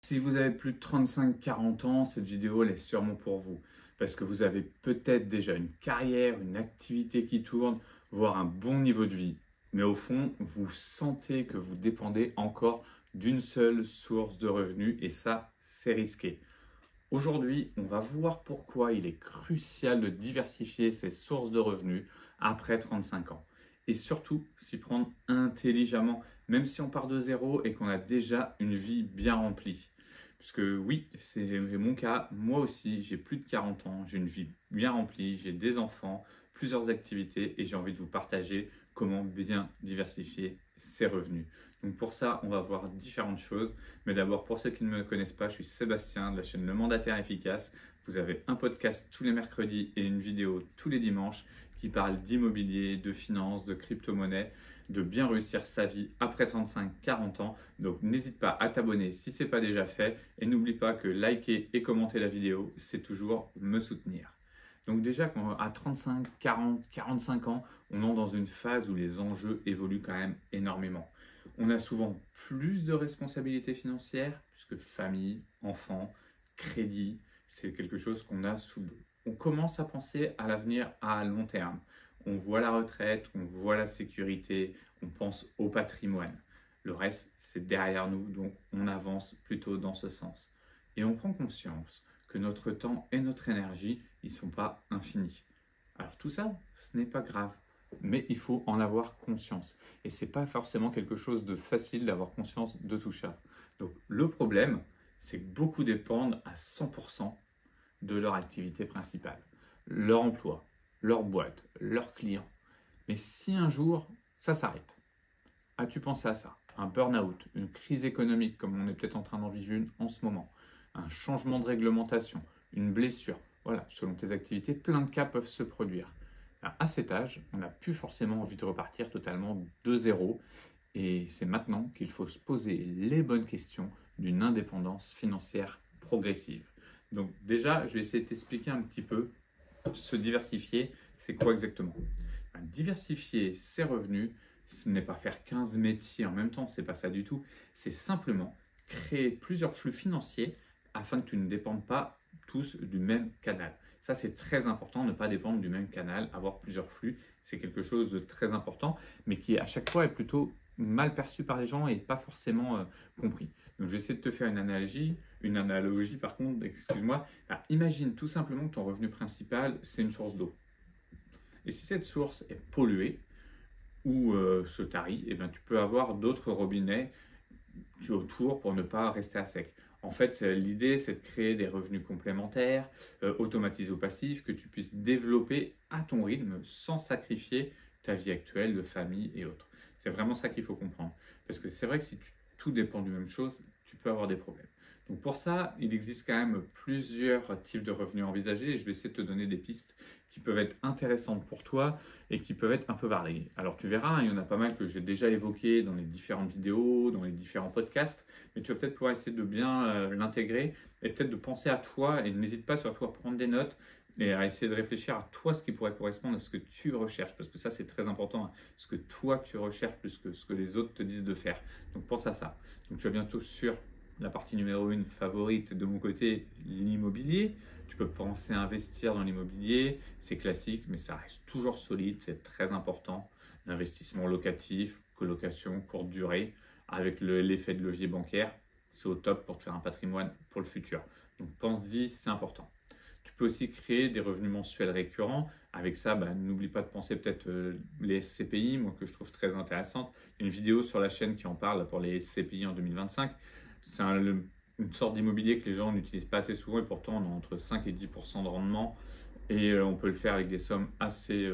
Si vous avez plus de 35-40 ans, cette vidéo elle est sûrement pour vous. Parce que vous avez peut-être déjà une carrière, une activité qui tourne, voire un bon niveau de vie. Mais au fond, vous sentez que vous dépendez encore d'une seule source de revenus et ça, c'est risqué. Aujourd'hui, on va voir pourquoi il est crucial de diversifier ses sources de revenus après 35 ans. Et surtout, s'y prendre intelligemment, même si on part de zéro et qu'on a déjà une vie bien remplie. Puisque oui, c'est mon cas, moi aussi, j'ai plus de 40 ans, j'ai une vie bien remplie, j'ai des enfants, plusieurs activités et j'ai envie de vous partager comment bien diversifier ses revenus. Donc pour ça, on va voir différentes choses. Mais d'abord, pour ceux qui ne me connaissent pas, je suis Sébastien de la chaîne Le Mandataire Efficace. Vous avez un podcast tous les mercredis et une vidéo tous les dimanches qui parle d'immobilier, de finances, de crypto-monnaie, de bien réussir sa vie après 35-40 ans. Donc n'hésite pas à t'abonner si ce n'est pas déjà fait et n'oublie pas que liker et commenter la vidéo, c'est toujours me soutenir. Donc déjà, à 35, 40, 45 ans, on entre dans une phase où les enjeux évoluent quand même énormément. On a souvent plus de responsabilités financières, puisque famille, enfants, crédit, c'est quelque chose qu'on a sous le dos. On commence à penser à l'avenir à long terme. On voit la retraite, on voit la sécurité, on pense au patrimoine. Le reste, c'est derrière nous, donc on avance plutôt dans ce sens. Et on prend conscience que notre temps et notre énergie, ils ne sont pas infinis. Alors tout ça, ce n'est pas grave, mais il faut en avoir conscience. Et ce n'est pas forcément quelque chose de facile d'avoir conscience de tout ça. Donc le problème, c'est que beaucoup dépendent à 100% de leur activité principale, leur emploi, leur boîte, leurs clients. Mais si un jour, ça s'arrête, as-tu pensé à ça? Un burn-out, une crise économique comme on est peut-être en train d'en vivre une en ce moment, un changement de réglementation, une blessure, voilà, selon tes activités, plein de cas peuvent se produire. Alors, à cet âge, on n'a plus forcément envie de repartir totalement de zéro et c'est maintenant qu'il faut se poser les bonnes questions d'une indépendance financière progressive. Donc déjà, je vais essayer de t'expliquer un petit peu se diversifier, c'est quoi exactement? Diversifier ses revenus, ce n'est pas faire 15 métiers en même temps, c'est pas ça du tout. C'est simplement créer plusieurs flux financiers afin que tu ne dépendes pas tous du même canal. Ça, c'est très important, ne pas dépendre du même canal, avoir plusieurs flux, c'est quelque chose de très important, mais qui à chaque fois est plutôt mal perçu par les gens et pas forcément compris. Donc, je vais essayer de te faire une analogie par contre, excuse-moi. Alors, imagine tout simplement que ton revenu principal, c'est une source d'eau. Et si cette source est polluée ou se tarit, eh bien, tu peux avoir d'autres robinets autour pour ne pas rester à sec. En fait, l'idée, c'est de créer des revenus complémentaires, automatisés ou passifs, que tu puisses développer à ton rythme sans sacrifier ta vie actuelle de famille et autres. C'est vraiment ça qu'il faut comprendre. Parce que c'est vrai que si tout dépend d'une même chose, tu peux avoir des problèmes. Donc pour ça, il existe quand même plusieurs types de revenus envisagés et je vais essayer de te donner des pistes qui peuvent être intéressantes pour toi et qui peuvent être un peu variées. Alors tu verras, il y en a pas mal que j'ai déjà évoqué dans les différentes vidéos, dans les différents podcasts, mais tu vas peut-être pouvoir essayer de bien l'intégrer et peut-être de penser à toi et n'hésite pas surtout à prendre des notes et à essayer de réfléchir à toi ce qui pourrait correspondre à ce que tu recherches, parce que ça c'est très important, hein, ce que toi tu recherches plus que ce que les autres te disent de faire. Donc pense à ça. Donc tu vas bientôt sur la partie numéro 1 favorite de mon côté, l'immobilier. Tu peux penser à investir dans l'immobilier, c'est classique, mais ça reste toujours solide, c'est très important. L'investissement locatif, colocation, courte durée, avec l'effet de levier bancaire, c'est au top pour te faire un patrimoine pour le futur. Donc pense-y, c'est important. Tu peux aussi créer des revenus mensuels récurrents. Avec ça, n'oublie pas de penser peut-être les SCPI, moi que je trouve très intéressante. Il y a une vidéo sur la chaîne qui en parle pour les SCPI en 2025. C'est une sorte d'immobilier que les gens n'utilisent pas assez souvent et pourtant on a entre 5 et 10% de rendement. Et on peut le faire avec des sommes assez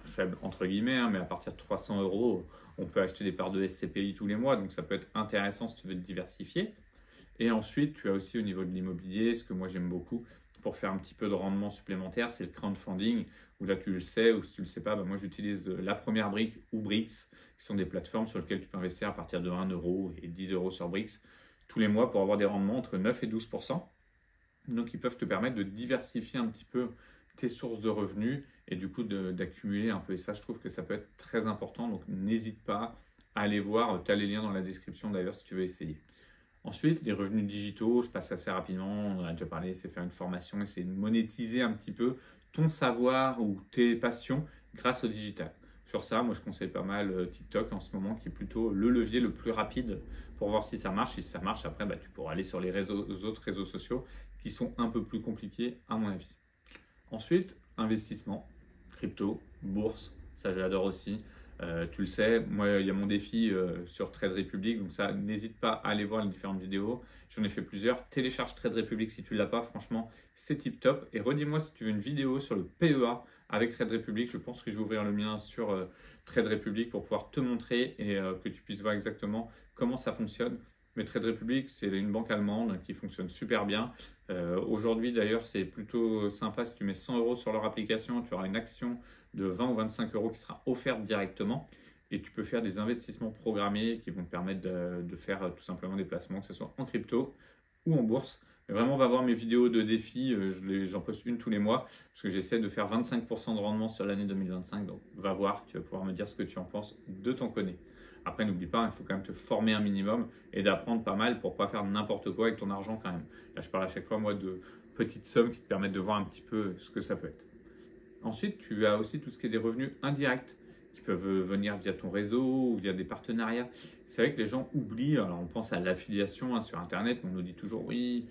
faibles, entre guillemets, hein, mais à partir de 300 euros, on peut acheter des parts de SCPI tous les mois. Donc ça peut être intéressant si tu veux te diversifier. Et ensuite, tu as aussi au niveau de l'immobilier, ce que moi j'aime beaucoup, pour faire un petit peu de rendement supplémentaire, c'est le crowdfunding, où là tu le sais, ou si tu ne le sais pas, moi j'utilise la première brique ou Brix, qui sont des plateformes sur lesquelles tu peux investir à partir de 1 euro et 10 euros sur Brix tous les mois pour avoir des rendements entre 9 et 12%. Donc ils peuvent te permettre de diversifier un petit peu tes sources de revenus et du coup d'accumuler un peu. Et ça, je trouve que ça peut être très important, donc n'hésite pas à aller voir, tu as les liens dans la description d'ailleurs si tu veux essayer. Ensuite, les revenus digitaux, je passe assez rapidement, on en a déjà parlé, c'est faire une formation, essayer de monétiser un petit peu ton savoir ou tes passions grâce au digital. Sur ça, moi je conseille pas mal TikTok en ce moment qui est plutôt le levier le plus rapide pour voir si ça marche. Et si ça marche, après tu pourras aller sur les autres réseaux sociaux qui sont un peu plus compliqués à mon avis. Ensuite, investissement, crypto, bourse, ça j'adore aussi. Tu le sais, moi il y a mon défi sur Trade Republic, donc ça n'hésite pas à aller voir les différentes vidéos. J'en ai fait plusieurs. Télécharge Trade Republic si tu ne l'as pas, franchement c'est tip top. Et redis-moi si tu veux une vidéo sur le PEA avec Trade Republic. Je pense que je vais ouvrir le mien sur Trade Republic pour pouvoir te montrer et que tu puisses voir exactement comment ça fonctionne. Mais Trade Republic, c'est une banque allemande qui fonctionne super bien. Aujourd'hui, d'ailleurs, c'est plutôt sympa. Si tu mets 100 euros sur leur application, tu auras une action de 20 ou 25 euros qui sera offerte directement. Et tu peux faire des investissements programmés qui vont te permettre de faire tout simplement des placements, que ce soit en crypto ou en bourse. Mais vraiment, on va voir mes vidéos de défi. J'en poste une tous les mois parce que j'essaie de faire 25% de rendement sur l'année 2025. Donc, va voir. Tu vas pouvoir me dire ce que tu en penses de ton côté. Après, n'oublie pas, il faut quand même te former un minimum et d'apprendre pas mal pour ne pas faire n'importe quoi avec ton argent quand même. Là, je parle à chaque fois, moi, de petites sommes qui te permettent de voir un petit peu ce que ça peut être. Ensuite, tu as aussi tout ce qui est des revenus indirects qui peuvent venir via ton réseau ou via des partenariats. C'est vrai que les gens oublient, alors on pense à l'affiliation sur Internet, on nous dit toujours oui,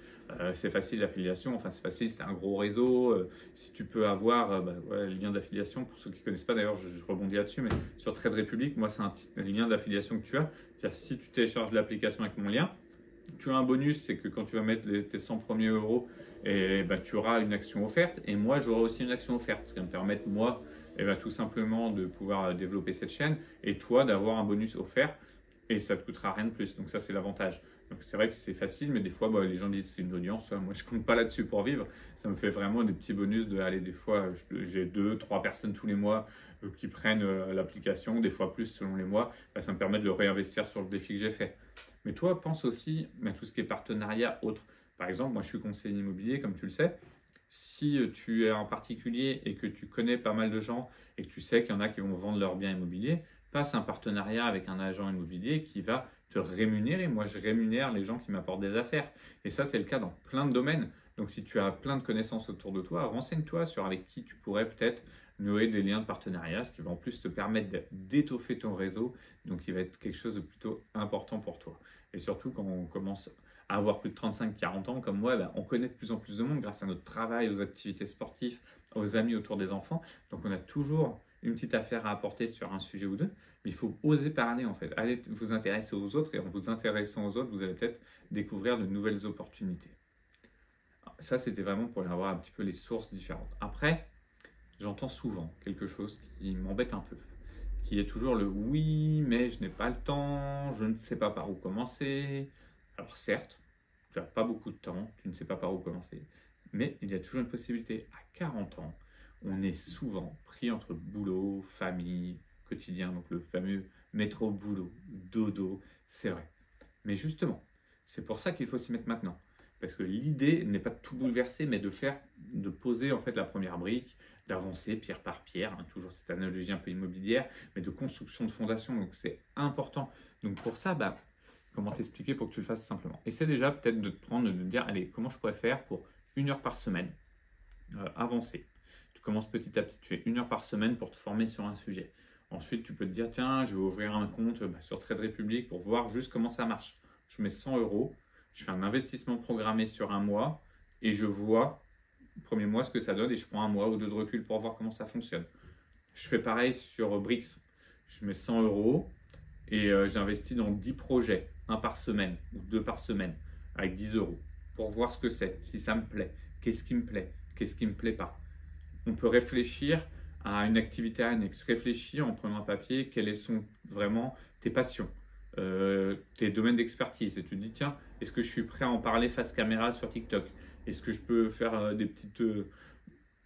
c'est facile l'affiliation, enfin c'est facile, c'est un gros réseau. Si tu peux avoir le lien d'affiliation, pour ceux qui ne connaissent pas d'ailleurs, je rebondis là-dessus, mais sur Trade Republic, moi c'est un lien d'affiliation que tu as. C'est-à-dire si tu télécharges l'application avec mon lien, tu as un bonus, c'est que quand tu vas mettre tes 100 premiers euros, tu auras une action offerte et moi j'aurai aussi une action offerte, ce qui va me permettre moi tout simplement de pouvoir développer cette chaîne et toi d'avoir un bonus offert et ça ne te coûtera rien de plus. Donc ça c'est l'avantage. Donc c'est vrai que c'est facile, mais des fois les gens disent c'est une audience, moi je compte pas là-dessus pour vivre. Ça me fait vraiment des petits bonus des fois j'ai 2-3 personnes tous les mois qui prennent l'application, des fois plus selon les mois. Ça me permet de le réinvestir sur le défi que j'ai fait. Mais toi, pense aussi à tout ce qui est partenariat autre. Par exemple, moi je suis conseiller immobilier, comme tu le sais. Si tu es en particulier et que tu connais pas mal de gens et que tu sais qu'il y en a qui vont vendre leurs biens immobiliers, passe un partenariat avec un agent immobilier qui va te rémunérer. Moi, je rémunère les gens qui m'apportent des affaires. Et ça, c'est le cas dans plein de domaines. Donc, si tu as plein de connaissances autour de toi, renseigne-toi sur avec qui tu pourrais peut-être nouer des liens de partenariat, ce qui va en plus te permettre d'étoffer ton réseau. Donc, il va être quelque chose de plutôt important pour toi. Et surtout, quand on commence à avoir plus de 35-40 ans comme moi, on connaît de plus en plus de monde grâce à notre travail, aux activités sportives, aux amis autour des enfants. Donc on a toujours une petite affaire à apporter sur un sujet ou deux, mais il faut oser parler en fait. Allez vous intéresser aux autres et en vous intéressant aux autres, vous allez peut-être découvrir de nouvelles opportunités. Alors, ça, c'était vraiment pour avoir un petit peu les sources différentes. Après, j'entends souvent quelque chose qui m'embête un peu, qui est toujours le oui, mais je n'ai pas le temps, je ne sais pas par où commencer. Alors certes, tu n'as pas beaucoup de temps, tu ne sais pas par où commencer, mais il y a toujours une possibilité. À 40 ans, on est souvent pris entre boulot, famille, quotidien, donc le fameux métro, boulot, dodo, c'est vrai. Mais justement, c'est pour ça qu'il faut s'y mettre maintenant. Parce que l'idée n'est pas de tout bouleverser, mais de poser en fait la première brique, d'avancer pierre par pierre, toujours cette analogie un peu immobilière, mais de construction de fondation, donc c'est important. Donc pour ça, comment t'expliquer pour que tu le fasses simplement? Essaie déjà peut-être de te prendre, de te dire, allez, comment je pourrais faire pour 1 heure par semaine avancer. Tu commences petit à petit, tu fais 1 heure par semaine pour te former sur un sujet. Ensuite, tu peux te dire, tiens, je vais ouvrir un compte sur Trade Republic pour voir juste comment ça marche. Je mets 100 euros, je fais un investissement programmé sur un mois et je vois, le premier mois, ce que ça donne et je prends 1 mois ou 2 de recul pour voir comment ça fonctionne. Je fais pareil sur Brix. Je mets 100 euros et j'investis dans 10 projets, 1 par semaine ou 2 par semaine, avec 10 euros, pour voir ce que c'est, si ça me plaît, qu'est-ce qui me plaît, qu'est-ce qui ne me plaît pas. On peut réfléchir à une activité annexe, réfléchir en prenant un papier quelles sont vraiment tes passions, tes domaines d'expertise. Et tu te dis, tiens, est-ce que je suis prêt à en parler face caméra sur TikTok? Est-ce que je peux faire des petites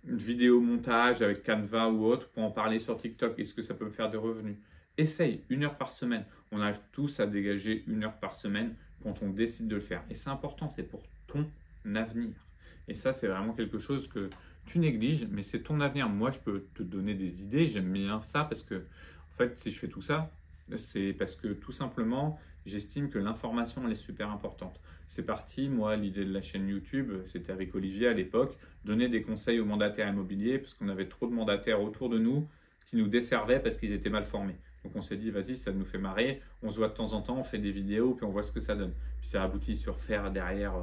vidéos montage avec Canva ou autre pour en parler sur TikTok? Est-ce que ça peut me faire des revenus? Essaye 1 heure par semaine. On arrive tous à dégager 1 heure par semaine quand on décide de le faire. Et c'est important, c'est pour ton avenir. Et ça, c'est vraiment quelque chose que tu négliges, mais c'est ton avenir. Moi, je peux te donner des idées. J'aime bien ça parce que, en fait, si je fais tout ça, c'est parce que tout simplement, j'estime que l'information, elle est super importante. C'est parti, moi, l'idée de la chaîne YouTube, c'était avec Olivier à l'époque, donner des conseils aux mandataires immobiliers, parce qu'on avait trop de mandataires autour de nous qui nous desservaient parce qu'ils étaient mal formés. Donc on s'est dit, vas-y, ça nous fait marrer, on se voit de temps en temps, on fait des vidéos, puis on voit ce que ça donne. Puis ça aboutit sur faire derrière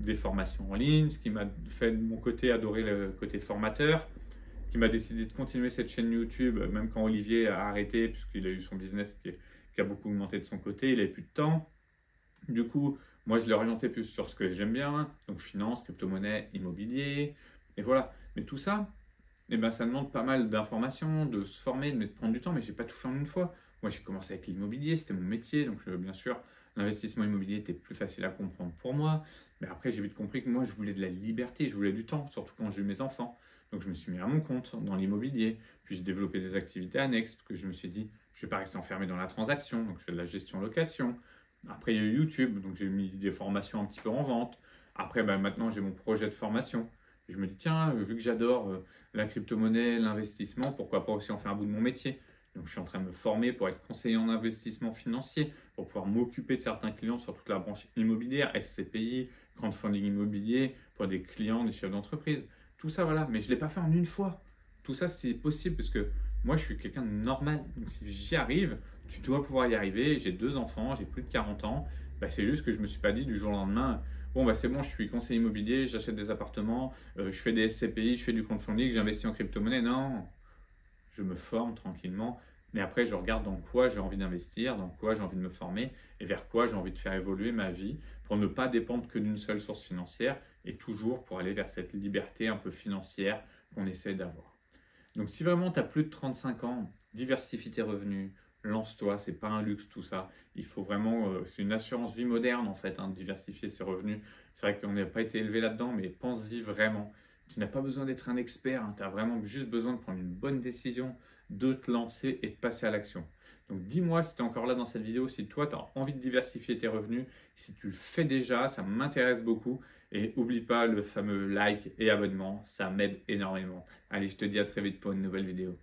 des formations en ligne, ce qui m'a fait de mon côté adorer le côté formateur, qui m'a décidé de continuer cette chaîne YouTube, même quand Olivier a arrêté, puisqu'il a eu son business qui a beaucoup augmenté de son côté, il n'avait plus de temps. Du coup, moi je l'ai orienté plus sur ce que j'aime bien, donc finance, crypto-monnaie, immobilier, et voilà. Mais tout ça, eh ben, ça demande pas mal d'informations, de se former, de prendre du temps, mais j'ai pas tout fait en une fois. Moi j'ai commencé avec l'immobilier, c'était mon métier, donc bien sûr l'investissement immobilier était plus facile à comprendre pour moi. Mais après j'ai vite compris que moi je voulais de la liberté, je voulais du temps, surtout quand j'ai eu mes enfants. Donc je me suis mis à mon compte dans l'immobilier, puis j'ai développé des activités annexes, parce que je me suis dit, je vais pas rester enfermé dans la transaction, donc je fais de la gestion location. Après il y a eu YouTube, donc j'ai mis des formations un petit peu en vente. Après maintenant j'ai mon projet de formation. Je me dis, tiens, vu que j'adore la crypto-monnaie, l'investissement, pourquoi pas aussi en faire un bout de mon métier. Donc je suis en train de me former pour être conseiller en investissement financier, pour pouvoir m'occuper de certains clients sur toute la branche immobilière, SCPI, crowdfunding immobilier, pour des clients, des chefs d'entreprise. Tout ça, voilà, mais je ne l'ai pas fait en une fois. Tout ça, c'est possible parce que moi, je suis quelqu'un de normal. Donc si j'y arrive, tu dois pouvoir y arriver. J'ai 2 enfants, j'ai plus de 40 ans. C'est juste que je ne me suis pas dit du jour au lendemain, bon, c'est bon, je suis conseiller immobilier, j'achète des appartements, je fais des SCPI, je fais du crowdfunding, j'investis en crypto-monnaie. Non, je me forme tranquillement, mais après je regarde dans quoi j'ai envie d'investir, dans quoi j'ai envie de me former et vers quoi j'ai envie de faire évoluer ma vie pour ne pas dépendre que d'une seule source financière et toujours pour aller vers cette liberté un peu financière qu'on essaie d'avoir. Donc si vraiment tu as plus de 35 ans, diversifie tes revenus, lance-toi, c'est pas un luxe tout ça. Il faut vraiment, c'est une assurance vie moderne en fait, de diversifier ses revenus. C'est vrai qu'on n'a pas été élevé là-dedans, mais pense-y vraiment. Tu n'as pas besoin d'être un expert, tu as vraiment juste besoin de prendre une bonne décision, de te lancer et de passer à l'action. Donc dis-moi si tu es encore là dans cette vidéo, si toi tu as envie de diversifier tes revenus, si tu le fais déjà, ça m'intéresse beaucoup. Et n'oublie pas le fameux like et abonnement, ça m'aide énormément. Allez, je te dis à très vite pour une nouvelle vidéo.